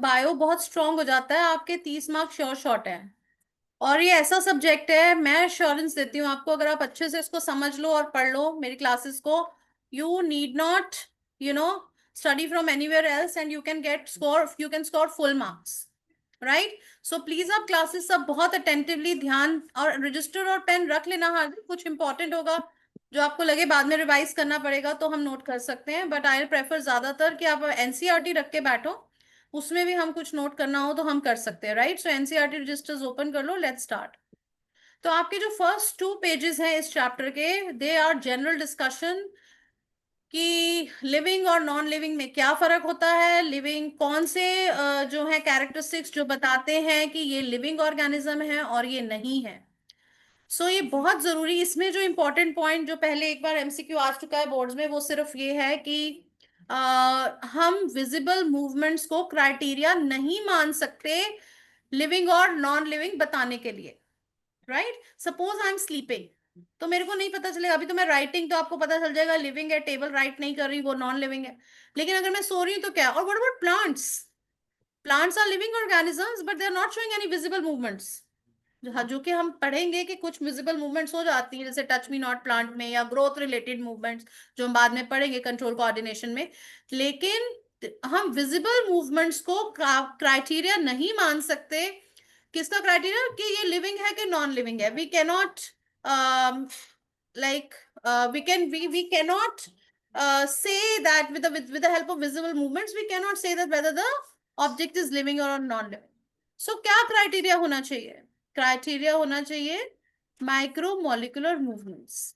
Bio बहुत strong हो जाता है, आपके 30 मार्क्स श्योर शॉट है। और ये ऐसा सब्जेक्ट है, मैं एश्योरेंस देती हूँ आपको, अगर आप अच्छे से इसको समझ लो और पढ़ लो मेरी क्लासेस को, you need not you know study from anywhere else and you can score full marks, right. So please आप क्लासेस सब बहुत अटेंटिवली ध्यान, और रजिस्टर और पेन रख लेना, हाथ में कुछ इंपॉर्टेंट होगा जो आपको लगे बाद में रिवाइज करना पड़ेगा तो हम नोट कर सकते हैं, बट आई प्रेफर ज्यादातर कि आप एनसीईआरटी रख के बैठो, उसमें भी हम कुछ नोट करना हो तो हम कर सकते हैं, राइट। सो एनसीईआरटी रजिस्टर्स ओपन कर लो, लेट्स स्टार्ट। तो आपके जो फर्स्ट 2 पेजेस हैं इस चैप्टर के, दे आर जनरल डिस्कशन कि लिविंग और नॉन लिविंग में क्या फर्क होता है, लिविंग कौन से जो है कैरेक्टरिस्टिक्स जो बताते हैं कि ये लिविंग ऑर्गेनिज्म है और ये नहीं है। सो ये बहुत जरूरी, इसमें जो इंपॉर्टेंट पॉइंट जो पहले एक बार एमसीक्यू आ चुका है बोर्ड्स में, वो सिर्फ ये है कि हम विजिबल मूवमेंट्स को क्राइटेरिया नहीं मान सकते लिविंग और नॉन लिविंग बताने के लिए, right. Suppose I am sleeping, तो मेरे को नहीं पता चलेगा, अभी तो मैं राइटिंग तो आपको पता चल जाएगा लिविंग है, टेबल राइट नहीं कर रही वो नॉन लिविंग है, लेकिन अगर मैं सो रही हूँ तो क्या। और what about plants, plants are living organisms but they are not showing any visible movements. हाँ, जो कि हम पढ़ेंगे कि कुछ विजिबल मूवमेंट्स हो जाती हैं, जैसे टच मी नॉट प्लांट में, या ग्रोथ रिलेटेड मूवमेंट्स जो हम बाद में पढ़ेंगे कंट्रोल कोऑर्डिनेशन में। लेकिन हम विजिबल मूवमेंट्स को क्राइटेरिया नहीं मान सकते। किसका क्राइटेरिया कि ये लिविंग है कि नॉन लिविंग है। We cannot like we cannot say that with the help of visible movements we cannot say that whether the object is living or non-living. So क्या क्राइटेरिया होना चाहिए? क्राइटेरिया होना चाहिए माइक्रोमोलिकुलर मूवमेंट्स।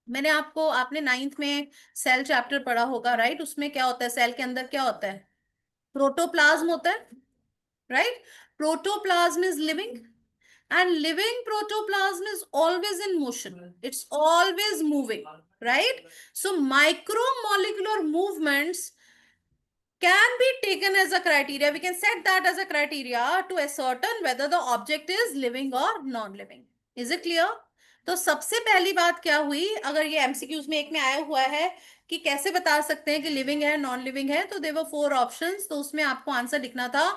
मैंने आपको, आपने 9th में सेल चैप्टर पढ़ा होगा, राइट। उसमें क्या होता है, सेल के अंदर क्या होता है, प्रोटोप्लाज्म होता है, right. Protoplasm is living, and living protoplasm is always in motion, it's always moving, right. So micromolecular movements can be taken as a criteria, we can set that as a criteria to ascertain whether the object is living or non living. Is it clear? तो सबसे पहली बात क्या हुई, अगर ये MCQs में एक में आया हुआ है कि कैसे बता सकते हैं कि लिविंग है नॉन लिविंग है, तो देवर 4 ऑप्शंस, तो उसमें आपको आंसर लिखना था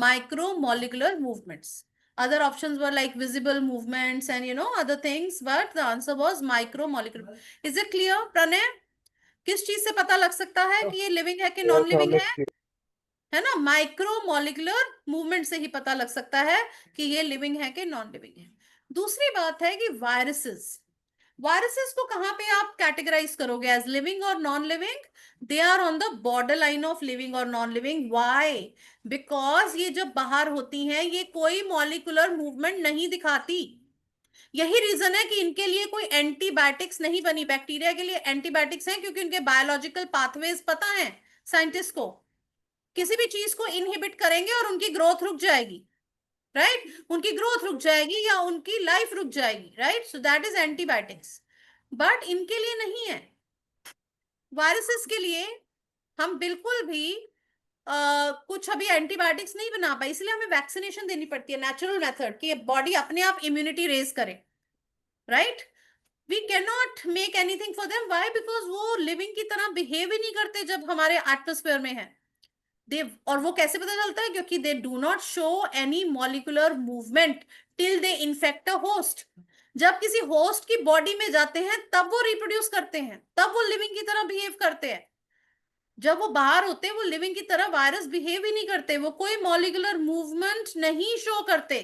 माइक्रोमोलिकुलर movements. Other options were like visible movements and other things, but the answer was micromolecular. Is it clear, Pranay? किस चीज से पता लग सकता है कि ये लिविंग है कि non Yes, living ma'am, it's है ना? माइक्रोमोलिकुलर मूवमेंट से ही पता लग सकता है कि ये लिविंग है कि नॉन लिविंग है। दूसरी बात है कि वायरसेस, वायरसेस को कहां पे आप कैटेगराइज करोगे, एज लिविंग और non living? They are on the border line of living और नॉन लिविंग। व्हाई? बिकॉज ये जब बाहर होती हैं ये कोई मॉलिकुलर मूवमेंट नहीं दिखाती। यही रीजन है कि इनके लिए कोई एंटीबायोटिक्स नहीं बनी। बैक्टीरिया के लिए एंटीबायोटिक्स हैं क्योंकि उनके बायोलॉजिकल पाथवेज पता है साइंटिस्ट को, किसी भी चीज को इनहिबिट करेंगे और उनकी ग्रोथ रुक जाएगी, राइट। उनकी ग्रोथ रुक जाएगी या उनकी लाइफ रुक जाएगी, right. So that is antibiotics, but इनके लिए नहीं है। वायरसेस के लिए हम बिल्कुल भी कुछ अभी एंटीबायोटिक्स नहीं बना पाए, इसलिए हमें वैक्सीनेशन देनी पड़ती है, नेचुरल मेथड, कि बॉडी अपने आप इम्यूनिटी रेज करे, right. We can not make anything for them. Why? Because वो लिविंग की तरह बिहेव ही नहीं करते जब हमारे एटमोस्फेयर में है। दे, और वो कैसे पता चलता है? क्योंकि they do not show any molecular movement till they infect a host. जब किसी होस्ट की बॉडी में जाते हैं तब वो रिप्रोड्यूस करते हैं, तब वो लिविंग की तरह बिहेव करते हैं। जब वो बाहर होते हैं वो लिविंग की तरह वायरस बिहेव ही नहीं करते, वो कोई मॉलिकुलर मूवमेंट नहीं शो करते।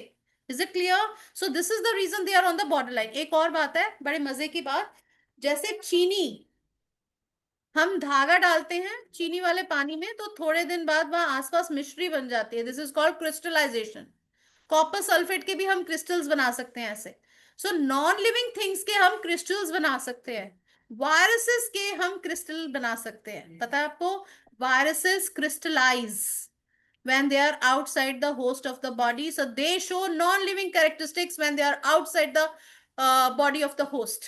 Is it clear? So this is the reason they are on the border line. एक और बात है, बड़े मजे की बात, जैसे चीनी, हम धागा डालते हैं चीनी वाले पानी में तो थोड़े दिन बाद वहां आसपास मिश्री बन जाती है, this is called crystallization. Copper sulphate के भी हम क्रिस्टल्स बना सकते हैं ऐसे। सो नॉन लिविंग थिंग्स के हम क्रिस्टल्स बना सकते हैं, वायरसेस के हम क्रिस्टल बना सकते हैं, पता है आपको? Viruses crystallize when they are outside the host of the body, so they show non living characteristics when they are outside the body of the host.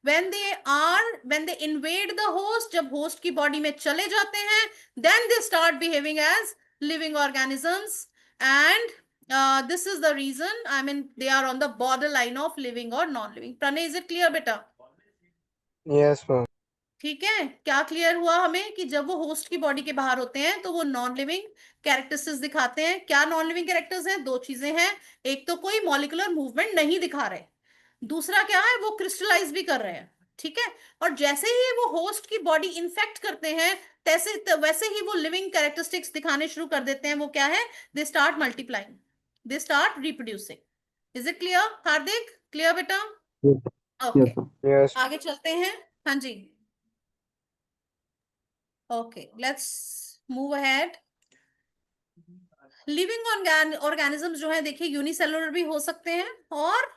When they invade the host, जब host की body में चले जाते हैं, then they start behaving as living organisms, and this is the reason, I mean, they are on the borderline of living or non living. Pranay, is it clear, beta? yes, ma'am. ठीक है, क्या clear हुआ हमें कि जब वो host की body के बाहर होते हैं तो वो नॉन लिविंग कैरेक्टरिस्टिक्स दिखाते हैं। क्या नॉन लिविंग कैरेक्टर्स हैं? दो चीजें हैं, एक तो कोई मॉलिक्यूलर मूवमेंट नहीं दिखा रहे, दूसरा क्या है, वो क्रिस्टलाइज भी कर रहे हैं। ठीक है, और जैसे ही वो होस्ट की बॉडी इन्फेक्ट करते हैं वैसे ही वो लिविंग कैरेक्टरिस्टिक्स दिखाने शुरू कर देते हैं। वो क्या है? They start multiplying, they start reproducing. Is it clear Hardik? Clear बेटा? Yes, okay, yes, ma'am. यस। आगे चलते हैं। हाँ जी, okay, let's move ahead. Living organisms जो है देखिए, यूनिसेलुलर भी हो सकते हैं और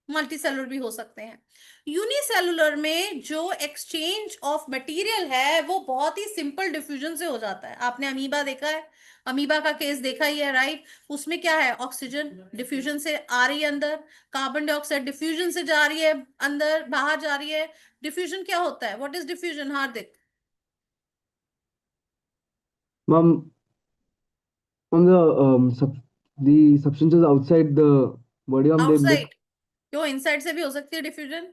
मल्टीसेलुलर भी हो सकते हैं। यूनिसेलुलर में जो एक्सचेंज ऑफ मटेरियल है वो बहुत ही सिंपल डिफ्यूजन से हो जाता है। आपने अमीबा देखा है, अमीबा का केस देखा ही है, राइट? उसमें क्या है, ऑक्सीजन डिफ्यूजन से आ रही है अंदर, कार्बन डाइऑक्साइड डिफ्यूजन से जा रही है अंदर, बाहर जा रही है। डिफ्यूजन क्या होता है? What is diffusion Hardik? Ma'am, on the substances outside the body, ma'am, they move. Outside? क्यों, इनसाइड से भी हो सकती है डिफ्यूजन।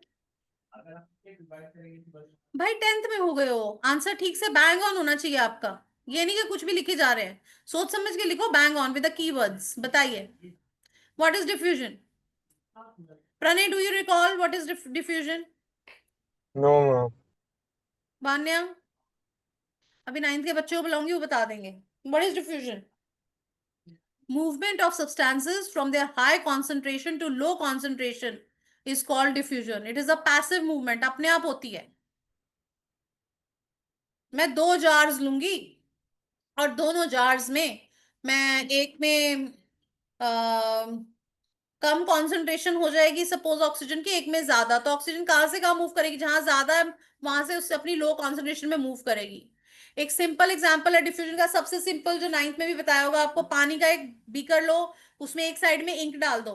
भाई 10th में हो गए हो, आंसर ठीक से बैंग ऑन होना चाहिए आपका। ये नहीं कि कुछ भी लिखे जा रहे हैं, सोच समझ के लिखो, bang on with the keywords. बताइए, what is diffusion? Pranay, do you recall what is diffusion? No ma'am. Banya, अभी 9th के बच्चों को बुलाऊंगी, वो बता देंगे what is diffusion. Movement of substances from their high concentration to low concentration is called diffusion. It is a passive movement, अपने आप होती है। मैं 2 जार्स लूंगी और दोनों जार्स में मैं एक में कम कॉन्सेंट्रेशन हो जाएगी सपोज ऑक्सीजन की, एक में ज्यादा, तो ऑक्सीजन कहाँ से कहाँ मूव करेगी? जहां ज्यादा है वहां से उससे अपनी लो कॉन्सेंट्रेशन में मूव करेगी। एक सिंपल एग्जांपल है डिफ्यूजन का, सबसे सिंपल, जो 9th में भी बताया होगा आपको। पानी का एक बीकर लो, उसमें एक साइड में इंक डाल दो,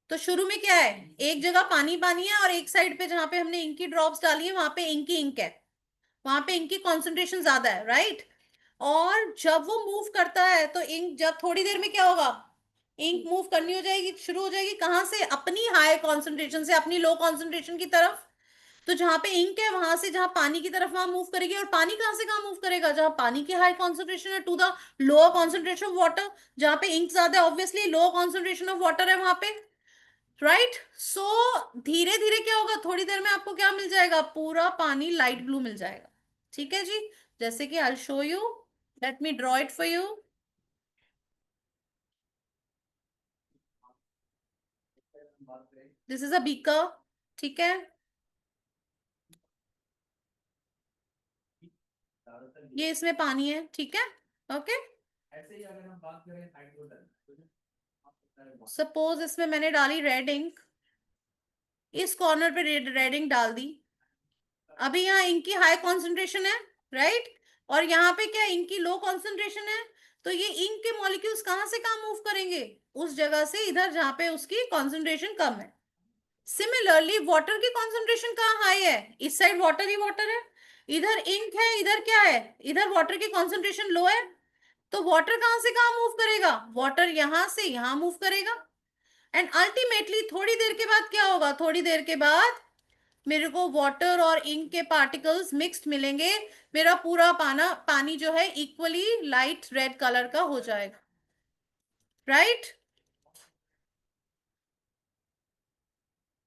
तो शुरू में क्या है, एक जगह पानी पानी है और एक साइड पे जहां पे हमने इंक की ड्रॉप्स डाली है वहां पे इंक ही इंक है, वहां पे इंक की कॉन्सेंट्रेशन ज्यादा है, राइट? और जब वो मूव करता है तो इंक, जब थोड़ी देर में क्या होगा, इंक मूव करनी हो जाएगी, शुरू हो जाएगी कहाँ से, अपनी हाई कॉन्सेंट्रेशन से अपनी लो कॉन्सेंट्रेशन की तरफ। तो जहां पे इंक है वहां से जहां पानी की तरफ वहां मूव करेगी, और पानी कहाँ से कहाँ मूव करेगा, जहां पानी की हाई कॉन्सेंट्रेशन है to the lower concentration of water. जहां पे इंक ज्यादा है obviously lower concentration of water है वहां पे, राइट? सो धीरे धीरे क्या होगा, थोड़ी देर में आपको क्या मिल जाएगा, पूरा पानी लाइट ब्लू मिल जाएगा। ठीक है जी, जैसे कि I show you, let me draw it for you. This is a beaker, ठीक है, ये इसमें पानी है, ठीक है, ओके। सपोज इसमें मैंने डाली रेड इंक, इस कॉर्नर पे रेड इंक डाल दी। अभी यहाँ इंक की हाई कॉन्सेंट्रेशन है, राइट? और यहाँ पे क्या, इंक की लो कॉन्सेंट्रेशन है। तो ये इंक के मॉलिक्यूल्स कहाँ से कहाँ मूव करेंगे, उस जगह से इधर जहां पे उसकी कॉन्सेंट्रेशन कम है। सिमिलरली वाटर की कॉन्सेंट्रेशन कहाँ हाई है, इस साइड वाटर ही वाटर है, इधर इंक है, इधर क्या है, इधर वाटर की कॉन्सेंट्रेशन लो है। तो वाटर कहाँ से कहाँ मूव करेगा, वाटर यहां से यहां मूव करेगा। एंड अल्टीमेटली थोड़ी देर के बाद क्या होगा, थोड़ी देर के बाद मेरे को वाटर और इंक के पार्टिकल्स मिक्स्ड मिलेंगे, मेरा पूरा पानी जो है इक्वली लाइट रेड कलर का हो जाएगा, राइट?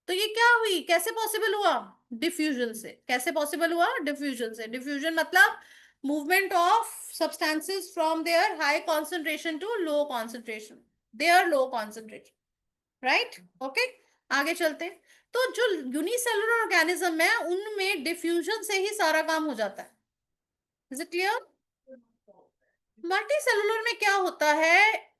तो ये क्या हुई, कैसे पॉसिबल हुआ, डिफ्यूजन से। कैसे पॉसिबल हुआ, डिफ्यूजन से। डिफ्यूजन मतलब movement of substances from their high concentration to low concentration, their low concentration, right? Okay, आगे चलते हैं। तो जो यूनिसेलुलर ऑर्गेनिज्म है उनमें डिफ्यूजन से ही सारा काम हो जाता है। Is it clear? Multi cellular में क्या होता है,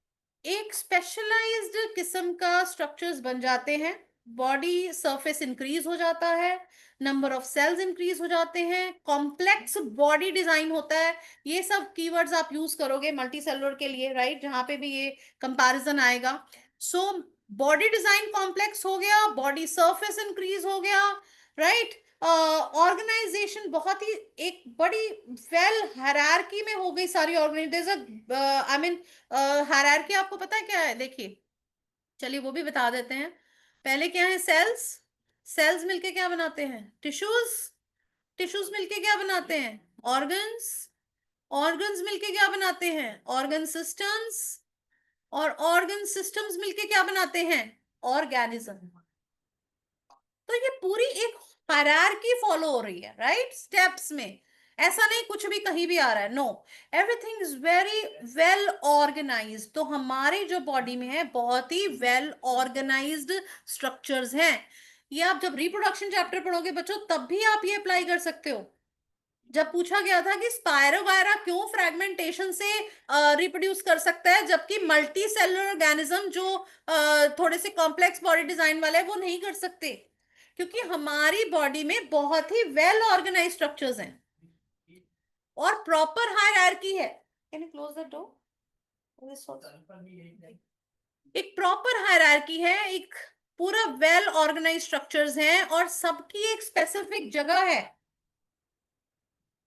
एक स्पेशलाइज्ड किस्म का स्ट्रक्चर्स बन जाते हैं, बॉडी सरफेस इंक्रीज हो जाता है, नंबर ऑफ सेल्स इंक्रीज हो जाते हैं, कॉम्प्लेक्स बॉडी डिजाइन होता है। ये सब कीवर्ड्स आप यूज करोगे मल्टी सेलुलर के लिए, राइट? जहां पे भी ये कंपैरिजन आएगा। सो बॉडी डिजाइन कॉम्प्लेक्स हो गया, बॉडी सरफेस इंक्रीज हो गया, राइट? ऑर्गेनाइजेशन बहुत ही एक बड़ी वेल हायरार्की में हो गई सारी ऑर्गेनाइजेशन, आई मीन हायरार्की आपको पता है क्या है, देखिए, चलिए वो भी बता देते हैं। पहले क्या है, सेल्स, सेल्स मिलके क्या बनाते हैं, टिश्यूज, टिश्यूज मिलके क्या बनाते हैं? ऑर्गन्स। ऑर्गन्स मिलके क्या बनाते हैं? Organ systems. और ऑर्गन सिस्टम्स मिलके क्या बनाते हैं? ऑर्गेनिज्म। तो ये पूरी एक हायरार्की फॉलो हो रही है, राइट, स्टेप्स में। ऐसा नहीं कुछ भी कहीं भी आ रहा है, no, everything is very well organized. तो हमारी जो बॉडी में है बहुत ही वेल ऑर्गेनाइज्ड स्ट्रक्चर्स हैं। ये आप जब रिप्रोडक्शन चैप्टर पढ़ोगे बच्चों तब भी आप ये अप्लाई कर सकते हो। जब पूछा गया था कि स्पायरोगायरा क्यों फ्रेगमेंटेशन से रिप्रोड्यूस कर सकता है जबकि मल्टी सेलुलर ऑर्गेनिज्म जो थोड़े से कॉम्प्लेक्स बॉडी डिजाइन वाले हैं वो नहीं कर सकते, क्योंकि हमारी बॉडी में बहुत ही वेल ऑर्गेनाइज स्ट्रक्चर्स हैं और प्रॉपर हायरार्की है। Can you close the door? एक प्रॉपर हायरार्की है, एक पूरा वेल ऑर्गेनाइज स्ट्रक्चर्स हैं और सबकी एक स्पेसिफिक जगह है।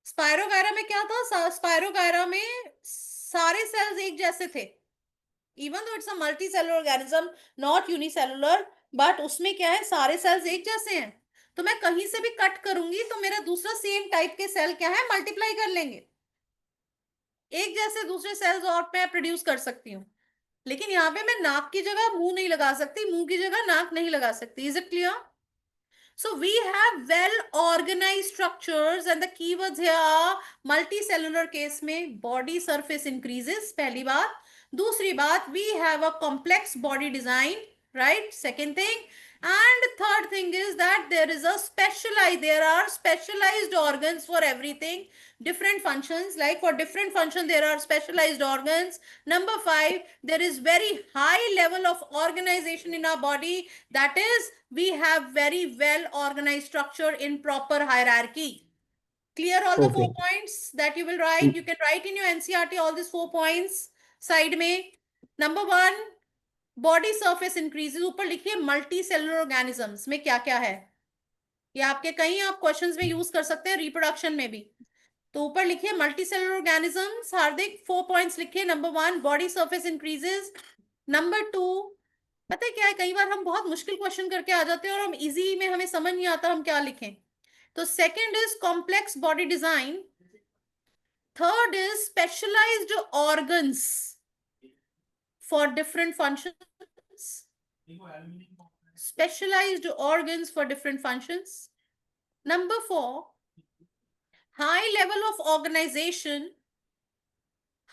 स्पायरोगायरा में क्या था? स्पायरोगायरा में सारे सेल्स एक जैसे थे, even though it's a multi cellular organism, not unicellular, but उसमें क्या है, सारे सेल्स एक जैसे हैं। तो मैं कहीं से भी कट करूंगी तो मेरा दूसरा सेम टाइप के सेल क्या है, मल्टीप्लाई कर लेंगे, एक जैसे दूसरे सेल्स और मैं प्रोड्यूस कर सकती हूँ। लेकिन यहाँ पे मैं नाक की जगह मुंह नहीं लगा सकती, मुंह की जगह नाक नहीं लगा सकती। Is it clear? So we have well organized structures and the keywords here are multicellular case में body surface increases, पहली बात। दूसरी बात, we have a complex body design, right? Second thing. And third thing is that there are specialized organs for everything, different functions. Like for different function, there are specialized organs. Number 5, there is very high level of organization in our body. That is, we have very well organized structure in proper hierarchy. Clear all the 4 Okay. points that you will write? You can write in your NCERT all these 4 points side में. Number 1, body surface increases. ऊपर लिखिए multi cellular organisms में क्या क्या है, ये आपके कहीं आप क्वेश्चंस में यूज कर सकते हैं, रिप्रोडक्शन में भी। तो ऊपर लिखिए मल्टी सेलुलर ऑर्गेनिजम्स। हार्दिक 4 पॉइंट्स लिखिए। Number 1, body surface increases. Number 2, पता है क्या है, कई बार हम बहुत मुश्किल क्वेश्चन करके आ जाते हैं और हम इजी में हमें समझ नहीं आता हम क्या लिखें। तो second is complex body design. Third is specialized organs for different functions, specialized organs for different functions. Number 4, high level of organization,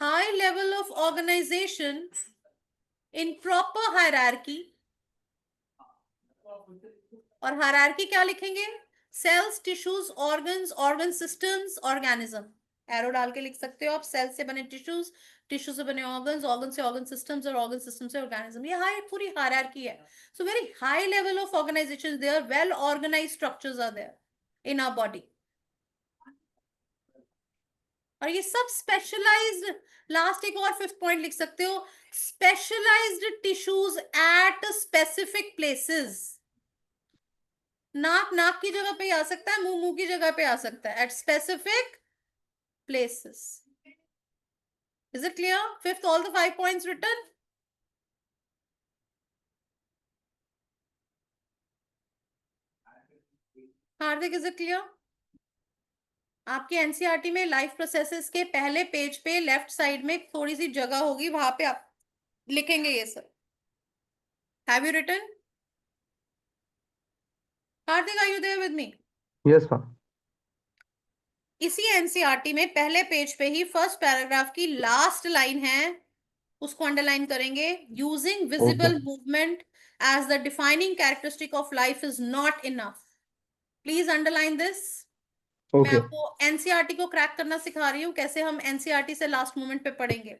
high level of organization in proper hierarchy. और हायरार्की क्या लिखेंगे? Cells, tissues, organs, organ systems, organism. Arrow डाल के लिख सकते हो आप, cell से बने टिश्यूज, टिश्यू से बने ऑर्गन्स, ऑर्गन से ऑर्गन सिस्टम्स और ऑर्गन सिस्टम से ऑर्गेनिज्म। ये हाई पूरी हायरार्की है। So very high level of organization there, well organized structures are there in our body. और ये सब स्पेशलाइज्ड, लास्ट एक और 5th पॉइंट लिख सकते हो, specialized tissues at specific places. नाक नाक की जगह पे आ सकता है, मुंह मुंह की जगह पे आ सकता है, at specific places. Is it clear? 5th, all the 5 points written. Hardik, is it clear? आपके एनसीईआरटी में लाइफ प्रोसेसेस के पहले पेज पे लेफ्ट साइड में थोड़ी सी जगह होगी, वहां पे आप लिखेंगे ये सब। Have you written? Hardik, are you there with me? Yes, ma'am. इसी एनसीईआरटी में पहले पेज पे ही फर्स्ट पैराग्राफ की लास्ट लाइन है, उसको अंडरलाइन करेंगे। Using visible Okay. Movement as the defining characteristic of life is not enough. Please underline this. मैं Okay. आपको एनसीईआरटी को क्रैक करना सिखा रही हूँ, कैसे हम एनसीईआरटी से लास्ट मोमेंट पे पढ़ेंगे।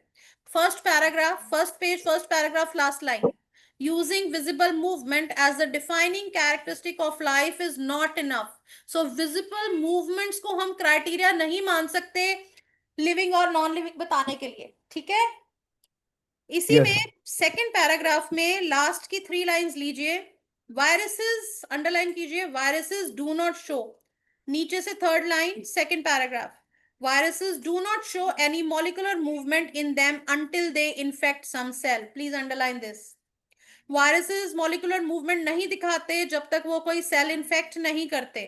First paragraph, first page, first paragraph, last line. Using visible movement as the defining characteristic of life is not enough. So visible movements को हम क्राइटेरिया नहीं मान सकते लिविंग और नॉन लिविंग बताने के लिए, ठीक है? इसी Yes, में ma'am. सेकंड पैराग्राफ में लास्ट की 3 लाइंस लीजिए। वायरसेस अंडरलाइन कीजिए, वायरसेस डू नॉट शो। नीचे से third line, second paragraph, viruses do not show any molecular movement in them until they infect some cell. Please underline this. Viruses molecular movement नहीं दिखाते जब तक वो कोई सेल इन्फेक्ट नहीं करते।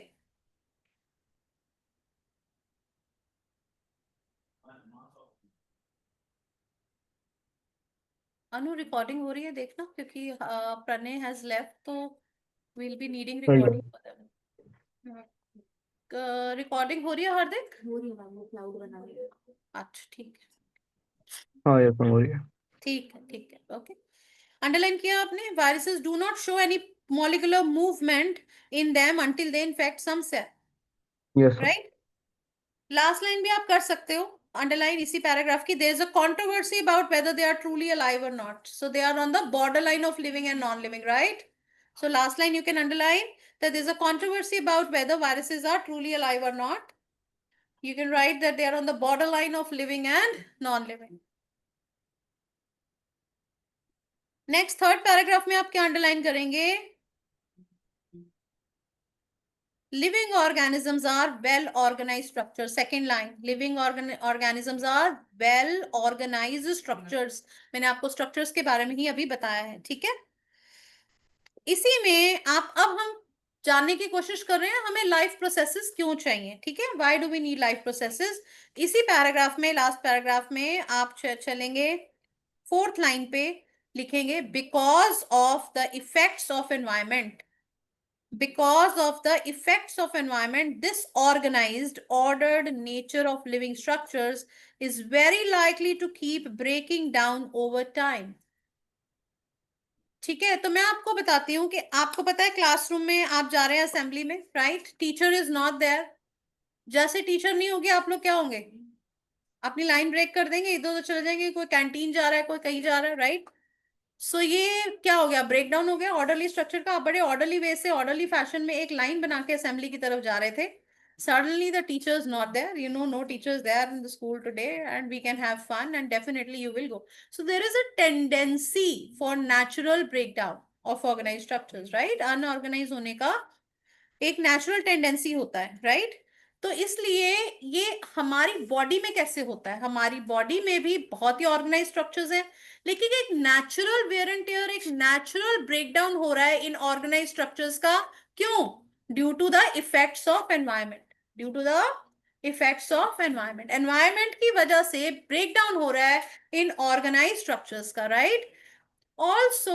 अनु रिकॉर्डिंग हो रही है देखना, क्योंकि प्रणय हैज लेफ्ट, तो we'll be needing हाँ recording for them. रिकॉर्डिंग हो रही है हार्दिक? हो रही है मैम, वो क्लाउड बना रही है। अच्छा ठीक है, हाँ, ये हो रही है। ठीक है, ओके। अंडरलाइन किया आपने, viruses do not show any molecular movement in them until they infect some cell, yes sir. Right. Last line भी आप कर सकते हो अंडरलाइन इसी पैराग्राफ की, there is a controversy about whether they are truly alive और not, so they are on the border line of living and non living, right. So last line you can underline that there's a controversy about whether viruses are truly alive or not. You can write that they are on the borderline of living and non-living. Next third paragraph में आप क्या underline करेंगे? Living organisms are well organized structures. Second line, living organisms are well organized structures. मैंने आपको structures के बारे में ही अभी बताया है, ठीक है। इसी में आप अब हम जानने की कोशिश कर रहे हैं हमें लाइफ प्रोसेसेस क्यों चाहिए, ठीक है। Why do we need life processes. इसी पैराग्राफ में, लास्ट पैराग्राफ में आप चलेंगे फोर्थ लाइन पे, लिखेंगे because of the effects of environment, because of the effects of environment, this organized ordered nature of living structures is very likely to keep breaking down over time. ठीक है, तो मैं आपको बताती हूँ कि आपको पता है क्लासरूम में आप जा रहे हैं असेंबली में, right, teacher is not there. जैसे टीचर नहीं होगी आप लोग क्या होंगे? अपनी लाइन ब्रेक कर देंगे, इधर उधर चले जाएंगे, कोई कैंटीन जा रहा है, कोई कहीं जा रहा है, राइट। सो ये क्या हो गया? ब्रेक डाउन हो गया ऑर्डरली स्ट्रक्चर का। आप बड़े ऑर्डरली वे से, ऑर्डरली फैशन में एक लाइन बना के असेंबली की तरफ जा रहे थे। Suddenly the teacher is not there, no teacher is there in the school today, and we can have fun and definitely you will go. So there is a tendency for natural breakdown of organized structures, right? Unorganized होने का एक natural tendency होता है, right. तो इसलिए ये हमारी body में कैसे होता है? हमारी बॉडी में भी बहुत ही ऑर्गेनाइज स्ट्रक्चर्स हैं, लेकिन एक नेचुरल वेयर एंड टेयर, एक नेचुरल ब्रेकडाउन हो रहा है इन ऑर्गेनाइज स्ट्रक्चर्स का। क्यों? Due to the effects of environment, due to the effects of environment, environment की वजह से ब्रेकडाउन हो रहा है इन ऑर्गेनाइज स्ट्रक्चर्स का, राइट। ऑल्सो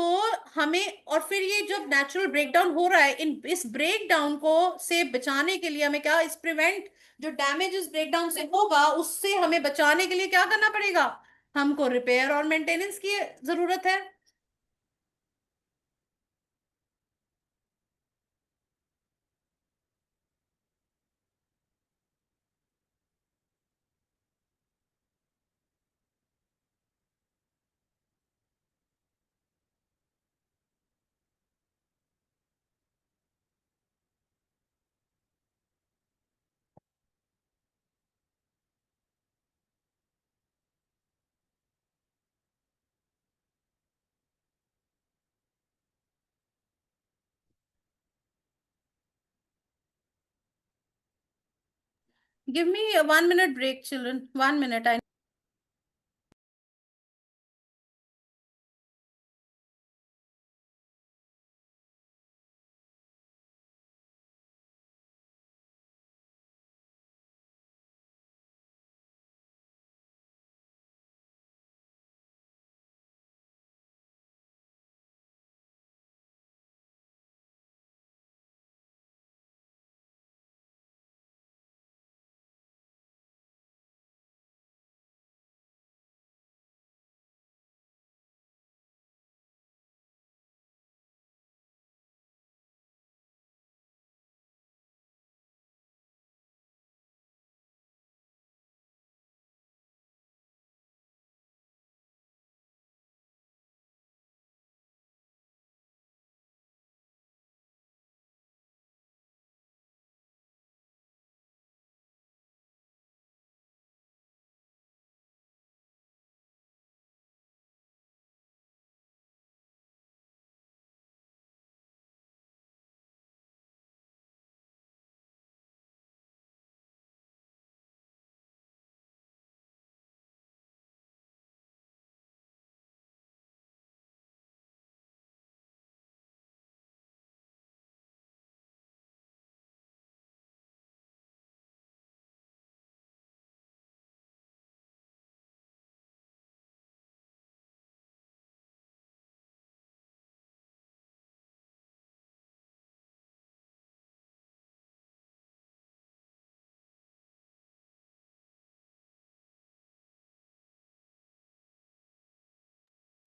हमें, और फिर ये जब नेचुरल ब्रेकडाउन हो रहा है, इन इस ब्रेकडाउन को से बचाने के लिए हमें क्या, इस प्रिवेंट, जो डैमेज इस ब्रेकडाउन से होगा उससे हमें बचाने के लिए क्या करना पड़ेगा? हमको रिपेयर और मेंटेनेंस की जरूरत है। Give me 1 minute break children, 1 minute। आई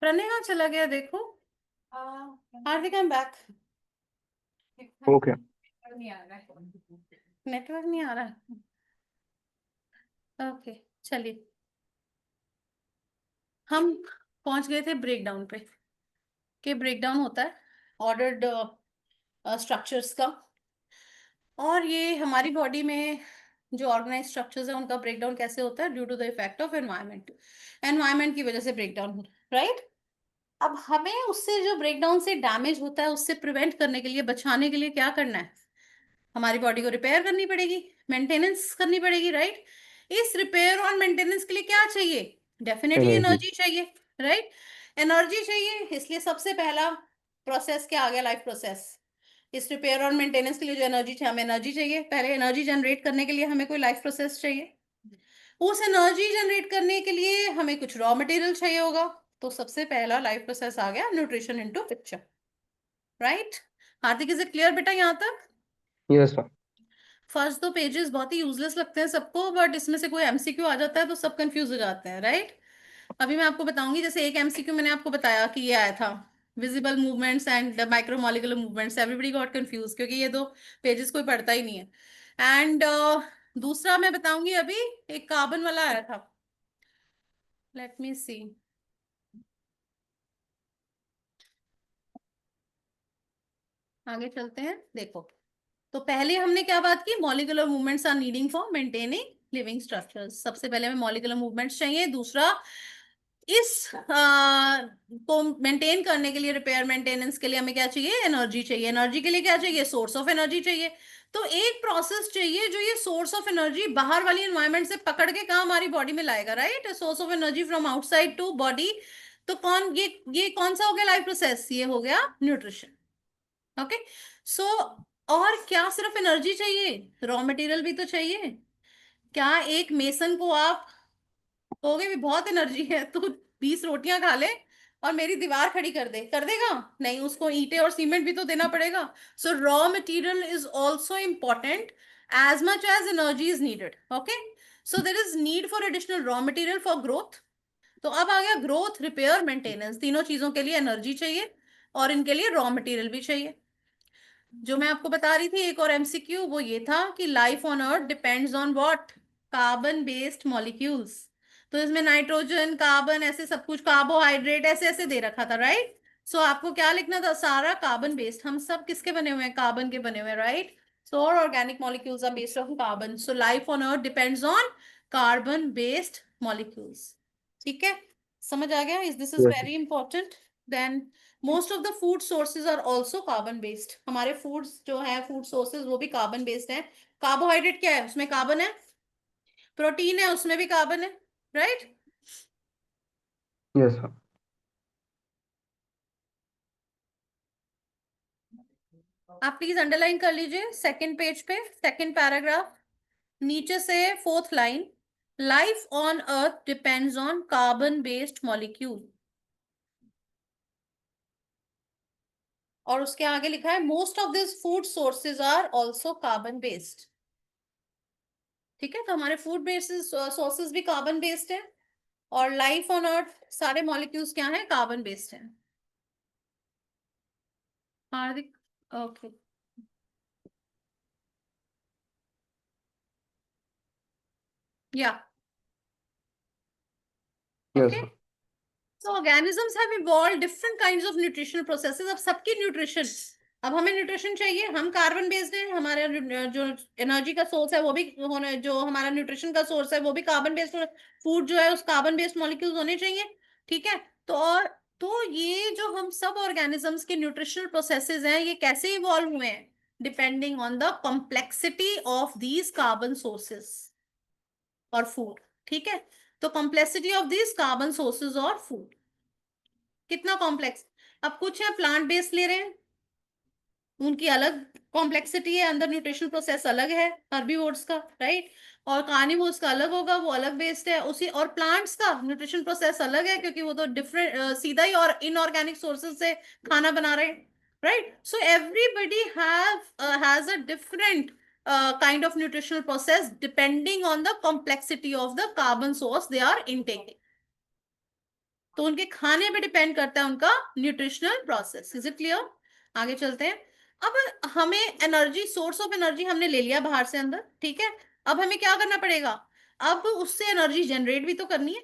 प्रणय कहाँ चला गया देखो। Hardik, I am back. Okay. Network नहीं आ रहा। ओके, चलिए हम पहुंच गए थे ब्रेकडाउन पे, कि ब्रेकडाउन होता है ऑर्डर्ड स्ट्रक्चर्स का, और ये हमारी बॉडी में जो ऑर्गेनाइज स्ट्रक्चर्स है उनका ब्रेकडाउन कैसे होता है, due to the effect of environment. Environment की वजह से ब्रेकडाउन हो रहा है, राइट। अब हमें उससे जो ब्रेकडाउन से डैमेज होता है उससे प्रिवेंट करने के लिए, बचाने के लिए क्या करना है, हमारी बॉडी को रिपेयर करनी पड़ेगी, मेंटेनेंस करनी पड़ेगी, राइट। इस रिपेयर और मेंटेनेंस के लिए क्या चाहिए, डेफिनेटली Energy. एनर्जी चाहिए, राइट। एनर्जी चाहिए, इसलिए सबसे पहला प्रोसेस क्या आ गया, लाइफ प्रोसेस। इस रिपेयर और मेंटेनेंस के लिए जो एनर्जी चाहिए, हमें एनर्जी चाहिए, पहले एनर्जी जनरेट करने के लिए हमें कोई लाइफ प्रोसेस चाहिए, उस एनर्जी जनरेट करने के लिए हमें कुछ रॉ मटेरियल चाहिए होगा। तो सबसे पहला लाइफ प्रोसेस आ गया nutrition into picture, right. Hardik, is it clear बेटा यहाँ तक? Yes, ma'am. फर्स्ट दो पेजेस बहुत ही यूजलेस लगते हैं सबको, बट इसमें से कोई एमसीक्यू आ जाता है तो सब कंफ्यूज हो जाते हैं, राइट। अभी मैं आपको बताऊंगी, जैसे एक एमसीक्यू मैंने आपको बताया कि ये आया था, visible movements and micromolecular movements, everybody got confuse क्योंकि ये दो पेजेस कोई पढ़ता ही नहीं है। एंड दूसरा मैं बताऊंगी अभी, एक कार्बन वाला आया था, लेट मी सी। आगे चलते हैं, देखो। तो पहले हमने क्या बात की, molecular movements are needing for maintaining living structures. सबसे पहले हमें मॉलिक्यूलर मूवमेंट्स चाहिए। दूसरा, इस को मेंटेन करने के लिए, रिपेयर मेंटेनेंस के लिए हमें क्या चाहिए, एनर्जी चाहिए। एनर्जी के लिए क्या चाहिए, सोर्स ऑफ एनर्जी चाहिए। तो एक प्रोसेस चाहिए जो ये सोर्स ऑफ एनर्जी बाहर वाली एनवायरनमेंट से पकड़ के कहाँ हमारी बॉडी में लाएगा, right. Source of energy from outside to body. तो ये कौन सा हो गया लाइफ प्रोसेस, ये हो गया न्यूट्रिशन। ओके, सो और क्या सिर्फ एनर्जी चाहिए, रॉ मटेरियल भी तो चाहिए। क्या एक मेसन को आप कहोगे भी बहुत एनर्जी है तो 20 रोटियां खा ले और मेरी दीवार खड़ी कर दे, कर देगा? नहीं, उसको ईंटें और सीमेंट भी तो देना पड़ेगा। So raw material is also important as much as energy is needed. Okay, so there is need for additional raw material for growth. तो अब आ गया ग्रोथ, रिपेयर, मेंटेनेंस, तीनों चीजों के लिए एनर्जी चाहिए और इनके लिए रॉ मटेरियल भी चाहिए। जो मैं आपको बता रही थी एक और एमसीक्यू, वो ये था कि life on earth depends on what, carbon based molecules. तो इसमें नाइट्रोजन, कार्बन, ऐसे सब कुछ, कार्बोहाइड्रेट ऐसे ऐसे दे रखा था, राइट। सो आपको क्या लिखना था, सारा कार्बन बेस्ड। हम सब किसके बने हुए हैं, कार्बन के बने हुए हैं, right. So all organic molecules are based on carbon, so life on earth depends on carbon based molecules. ठीक है, समझ आ गया? This is Yes. Very important. Then most of the food sources are also carbon based. हमारे foods जो है, food sources, वो भी कार्बन बेस्ड है। कार्बोहाइड्रेट क्या है, उसमें कार्बन है। प्रोटीन है, उसमें भी कार्बन है, राइट। Yes, ma'am. आप प्लीज अंडरलाइन कर लीजिए सेकंड पेज पे, सेकंड पैराग्राफ, नीचे से fourth line, life on earth depends on carbon based molecule. और उसके आगे लिखा है most of this food sources are also carbon based. ठीक है, तो हमारे फूड बेस्ड सोर्सेज भी कार्बन बेस्ड है और लाइफ ऑन अर्थ सारे मॉलिक्यूल्स क्या हैं, कार्बन बेस्ड हैं। हार्दिक, ओके, या Yes, okay. ma'am. So organisms have evolved different kinds of nutritional processes। अब सबकी न्यूट्रिशन, अब हमें न्यूट्रिशन चाहिए, हम कार्बन बेस्ड हैं, हमारा जो एनर्जी का सोर्स है वो भी होना, जो हमारा न्यूट्रिशन का सोर्स है वो भी कार्बन बेस्ड, फूड जो है उस कार्बन बेस्ड मॉलिक्यूल्स होने चाहिए। ठीक है, तो और तो ये जो हम सब ऑर्गेनिजम्स के न्यूट्रिशनल प्रोसेसेस हैं, ये कैसे इवॉल्व हुए हैं, depending on the complexity of these carbon sources और फूड। ठीक है, तो complexity of these carbon sources और फूड कितना कॉम्प्लेक्स। अब कुछ है प्लांट बेस्ड ले रहे हैं, उनकी अलग कॉम्प्लेक्सिटी है, अंदर न्यूट्रिशनल प्रोसेस अलग है हर्बीवोर्स का, राइट। और कार्निवोर्स का अलग होगा, वो अलग बेस्ड है उसी। और प्लांट्स का न्यूट्रिशन प्रोसेस अलग है क्योंकि वो तो डिफरेंट, सीधा ही और इनऑर्गेनिक सोर्सेज से खाना बना रहे हैं, right. So everybody has a different kind of nutritional process depending on the complexity of the carbon source they are intaking। तो उनके खाने पे डिपेंड करता है उनका nutritional process. Is it clear? आगे चलते हैं। अब हमें एनर्जी, सोर्स ऑफ एनर्जी हमने ले लिया बाहर से अंदर, ठीक है। अब हमें क्या करना पड़ेगा? अब उससे एनर्जी जनरेट भी तो करनी है।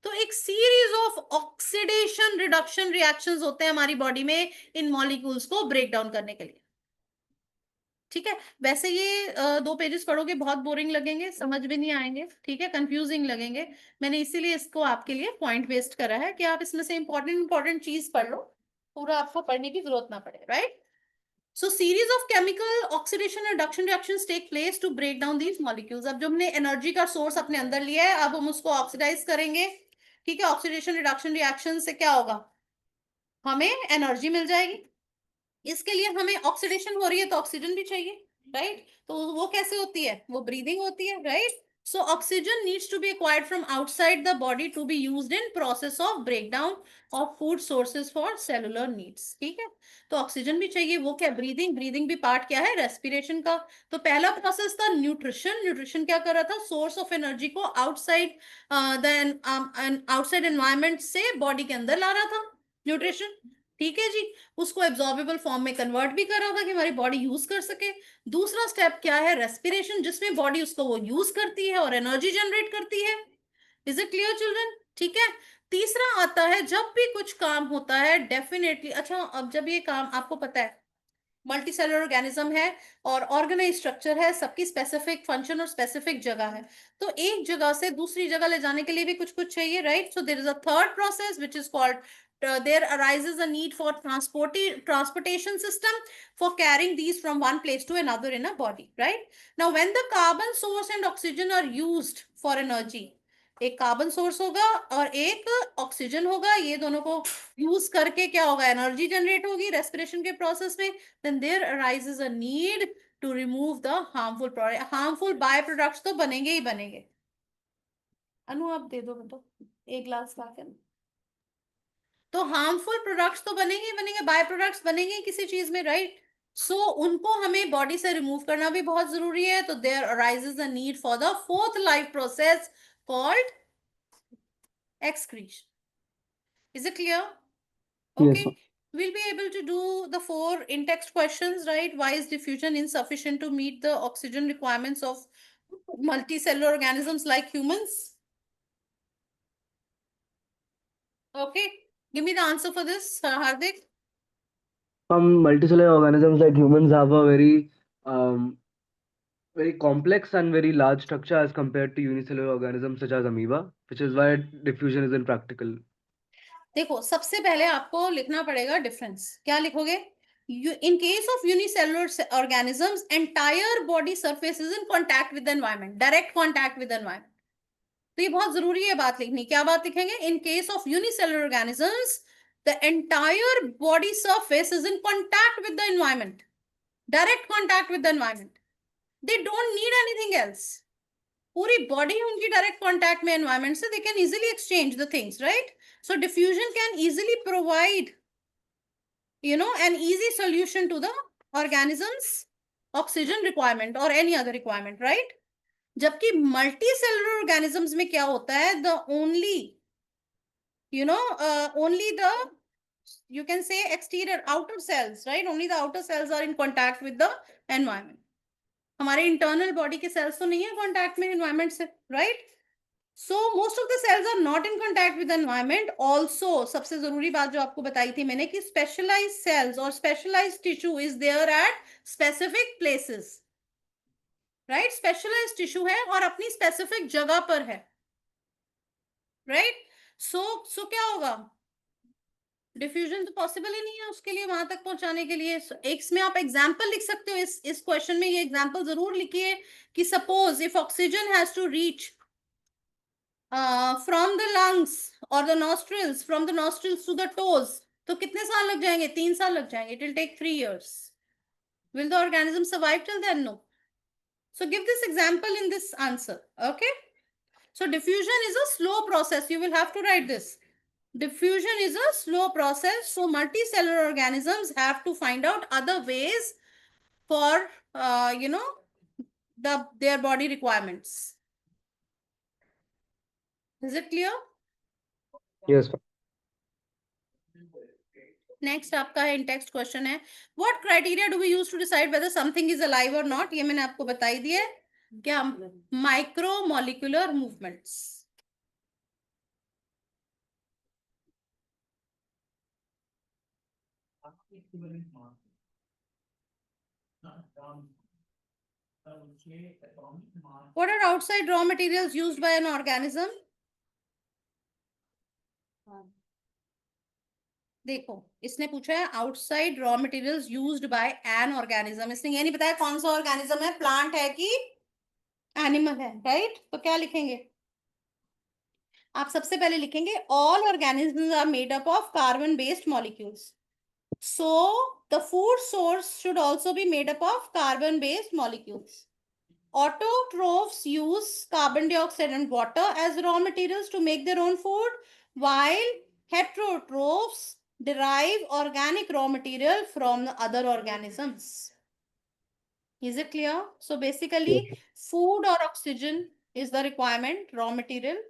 तो एक series of oxidation reduction reactions होते हैं हमारी बॉडी में इन मॉलिक्यूल्स को ब्रेक डाउन करने के लिए, ठीक है। वैसे ये 2 पेजेस पढ़ोगे बहुत बोरिंग लगेंगे, समझ भी नहीं आएंगे, ठीक है, कंफ्यूजिंग लगेंगे। मैंने इसीलिए इसको आपके लिए पॉइंट वेस्ट करा है कि आप इसमें से इंपॉर्टेंट इंपॉर्टेंट चीज पढ़ लो, पूरा आपको पढ़ने की जरूरत ना पड़े, right. So series of chemical oxidation and reduction reactions take place to break down these molecules. अब जो हमने एनर्जी का सोर्स अपने अंदर लिया है, अब हम उसको ऑक्सीडाइज करेंगे, ठीक है। ऑक्सीडेशन रिडक्शन रिएक्शन से क्या होगा? हमें एनर्जी मिल जाएगी। इसके लिए हमें ऑक्सीडेशन हो रही है तो ऑक्सीजन भी चाहिए, राइट। तो वो कैसे होती है? वो ब्रीदिंग होती है, right. So oxygen needs to be acquired from outside the body to be used in process of breakdown of food sources for cellular needs, ठीक है। तो ऑक्सीजन भी चाहिए, वो क्या? ब्रीदिंग। ब्रीदिंग भी पार्ट क्या है? रेस्पिरेशन का। तो पहला प्रोसेस था न्यूट्रिशन। न्यूट्रिशन क्या कर रहा था? सोर्स ऑफ एनर्जी को आउटसाइड आउटसाइड एनवायरमेंट से बॉडी के अंदर ला रहा था, न्यूट्रिशन, ठीक है जी। उसको एब्जॉर्बेबल फॉर्म में कन्वर्ट भी कर रहा था कि हमारी बॉडी यूज कर सके। दूसरा स्टेप क्या है? रेस्पिरेशन, जिसमें बॉडी उसको वो यूज करती है और एनर्जी जनरेट करती है। Is it clear children? ठीक है। तीसरा आता है, जब भी कुछ काम होता है डेफिनेटली, अच्छा अब जब ये काम आपको पता है मल्टी सेलुलर ऑर्गेनिज्म है और ऑर्गेनाइज स्ट्रक्चर है, सबकी स्पेसिफिक फंक्शन और स्पेसिफिक जगह है, तो एक जगह से दूसरी जगह ले जाने के लिए भी कुछ कुछ चाहिए, right. So there is a third process which is called there arises a need for transportation system for carrying these from one place to another in a body, right? Now when the carbon source and oxygen are used for energy, एक carbon source होगा और एक oxygen होगा, ये दोनों को use करके क्या होगा? एनर्जी जनरेट होगी रेस्पिरेशन के प्रोसेस में। Then there arises a need to remove the harmful product. Harmful by products तो बनेंगे ही बनेंगे। अनु आप दे दो बेटा एक ग्लास ला के। तो हार्मफुल प्रोडक्ट्स तो बनेंगे ही बनेंगे, बाय प्रोडक्ट्स बनेंगे ही किसी चीज में, राइट। सो उनको हमें बॉडी से रिमूव करना भी बहुत जरूरी है। तो there arises a need for the fourth life process called excretion. Is it clear? Yes, Okay. ma'am. We'll be able to do the 4 in-text questions, right? Why is diffusion insufficient to meet the oxygen requirements of multicellular organisms like humans? Okay. Give me the answer for this, Hardik. Multicellular organisms like humans have a very complex and very large structure as compared to unicellular organisms such as amoeba, which is why diffusion is impractical. देखो सबसे पहले आपको लिखना पड़ेगा difference. क्या लिखोगे? In case of unicellular organisms, entire body surface is in contact with the environment, direct contact with the environment. तो ये बहुत जरूरी है बात लिखनी। क्या बात लिखेंगे? In case of unicellular organisms the entire body surface is in contact with the environment, direct contact with the environment. They don't need anything else. पूरी बॉडी उनकी डायरेक्ट कॉन्टैक्ट में एनवायरमेंट से, they can easily exchange the things, right. So diffusion can easily provide an easy solution to the organism's oxygen requirement or any other requirement, right? जबकि multi cellular organisms में क्या होता है? The only only the, you can say, exterior outer cells, right? Only the outer cells are in contact with the environment. हमारे internal body के cells तो नहीं है कॉन्टैक्ट में एनवायरमेंट से, right. So most of the cells are not in contact with environment. Also सबसे जरूरी बात जो आपको बताई थी मैंने कि स्पेशलाइज सेल्स और specialize tissue is there at specific places, right. Specialize tissue है और अपनी स्पेसिफिक जगह पर है, राइट। सो क्या होगा? डिफ्यूजन तो पॉसिबल ही नहीं है उसके लिए, वहां तक पहुंचाने के लिए। एक इसमें आप एग्जांपल लिख सकते हो, इस क्वेश्चन में ये एग्जांपल जरूर लिखिए कि suppose if oxygen has to reach from the lungs और the nostrils, from the nostrils to the toes, तो कितने साल लग जाएंगे? 3 साल लग जाएंगे। It will take 3 years. Will the organism survive till then? No. So give this example in this answer. Okay. So diffusion is a slow process. You will have to write this. Diffusion is a slow process. So multicellular organisms have to find out other ways for, their body requirements. Is it clear? Yes, ma'am. Next आपका है in text question है, what criteria do we use to decide whether something is alive और not? ये मैंने आपको बताई दिया है क्या? Micromolecular movements. What are outside raw materials used by an organism? देखो, इसने पूछा है outside raw materials used by an organism. इसने ये नहीं बताया कौन सा ऑर्गेनिज्म है, प्लांट है कि एनिमल है, राइट? तो क्या लिखेंगे आप? सबसे पहले लिखेंगे all organisms are made up of carbon based molecules, so the food source should also be made up of carbon based molecules. Autotrophs use carbon dioxide and water as raw materials to make their own food, while heterotrophs derive organic raw material from the other organisms. Is it clear? So basically, Yes. food or oxygen is the requirement, raw material.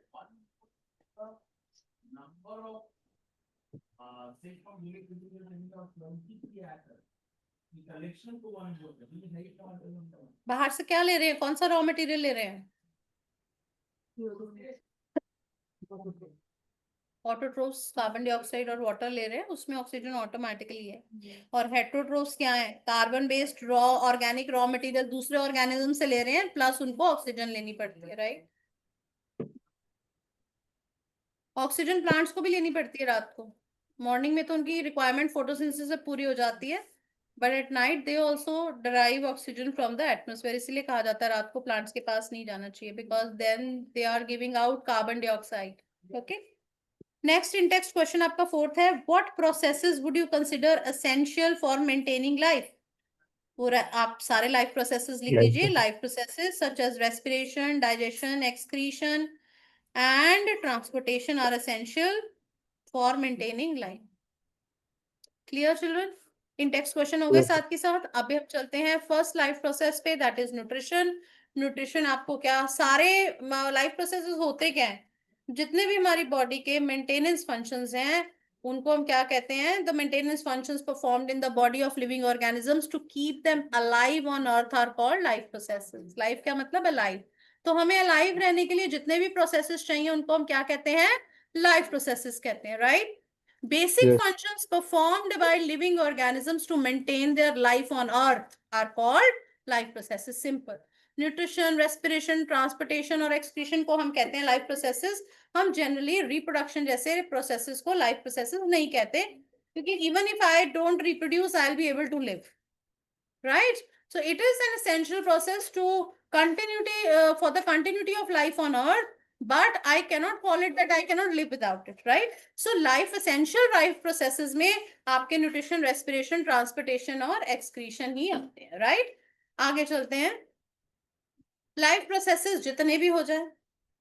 बाहर से क्या ले रहे हैं, कौन सा raw material ले रहे हैं? ऑटोट्रोफ्स कार्बन डाइऑक्साइड और वाटर ले रहे हैं, उसमें ऑक्सीजन ऑटोमेटिकली है। और हेट्रोट्रोफ्स क्या है? Carbon based raw organic raw material दूसरे ऑर्गेनिज्म से ले रहे हैं, प्लस उनको ऑक्सीजन लेनी पड़ती है, राइट? ऑक्सीजन प्लांट्स को भी लेनी पड़ती है रात को। मॉर्निंग में तो उनकी रिक्वायरमेंट फोटोसिंथेसिस से पूरी हो जाती है, but at night they also derive oxygen from the atmosphere. इसलिए कहा जाता है रात को प्लांट्स के पास नहीं जाना चाहिए, because then they are giving out carbon dioxide. Okay, next in text question आपका फोर्थ है, what processes would you consider essential for maintaining life? पूरा आप सारे लाइफ प्रोसेसेस लिख Like लीजिए। Life processes such as respiration, digestion, excretion and transportation are essential for maintaining life. Clear children? In text question हो गए yes. साथ के साथ। अभी हम चलते हैं फर्स्ट लाइफ प्रोसेस पे, दैट इज न्यूट्रिशन। न्यूट्रिशन आपको क्या, सारे लाइफ प्रोसेसेस होते क्या है, जितने भी हमारी बॉडी के मेंटेनेंस फंक्शंस हैं उनको हम क्या कहते हैं? The maintenance functions performed in the body of living organisms to keep them alive on earth are called life processes. Life क्या मतलब? अलाइव। तो हमें अलाइव रहने के लिए जितने भी प्रोसेसेस चाहिए उनको हम क्या कहते हैं? लाइफ प्रोसेसेस कहते हैं, right? Basic Yes. functions performed by living organisms to maintain their life on earth are called life processes. Simple. Nutrition, respiration, transportation और एक्सक्रीशन को हम कहते हैं लाइफ प्रोसेसेस। हम जनरली रिप्रोडक्शन जैसे प्रोसेसेस को लाइफ प्रोसेसेस नहीं कहते, क्योंकि even if I don't reproduce I will be able to live, right? So it is an essential process to continuity for the continuity of life on earth, but I cannot call it that I cannot live without it, right? So life essential life processes में आपके nutrition, respiration, transportation और excretion ही आते हैं, right? आगे चलते हैं। Life processes जितने भी हो जाए,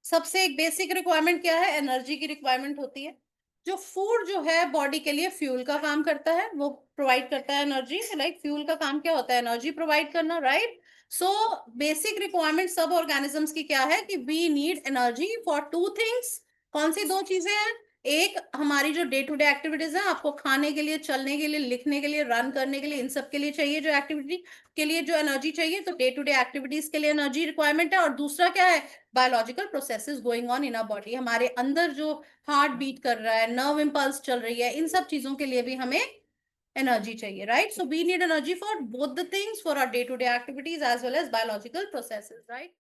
सबसे एक बेसिक रिक्वायरमेंट क्या है? एनर्जी की रिक्वायरमेंट होती है। जो फूड जो है बॉडी के लिए फ्यूल का काम करता है, वो प्रोवाइड करता है एनर्जी। लाइक फ्यूल का काम क्या होता है? एनर्जी प्रोवाइड करना, राइट? सो बेसिक रिक्वायरमेंट सब ऑर्गेनिजम्स की क्या है कि we need energy for two things. कौन सी दो चीजें हैं? एक, हमारी जो डे टू डे एक्टिविटीज है, आपको खाने के लिए, चलने के लिए, लिखने के लिए, रन करने के लिए, इन सब के लिए चाहिए जो एक्टिविटी के लिए जो एनर्जी चाहिए, तो डे टू डे एक्टिविटीज के लिए एनर्जी रिक्वायरमेंट है। और दूसरा क्या है? Biological processes going on in our body, हमारे अंदर जो हार्ट बीट कर रहा है, नर्व इंपल्स चल रही है, इन सब चीजों के लिए भी हमें एनर्जी चाहिए, right? So we need energy for both the things, for our day to day activities as well as biological processes, right?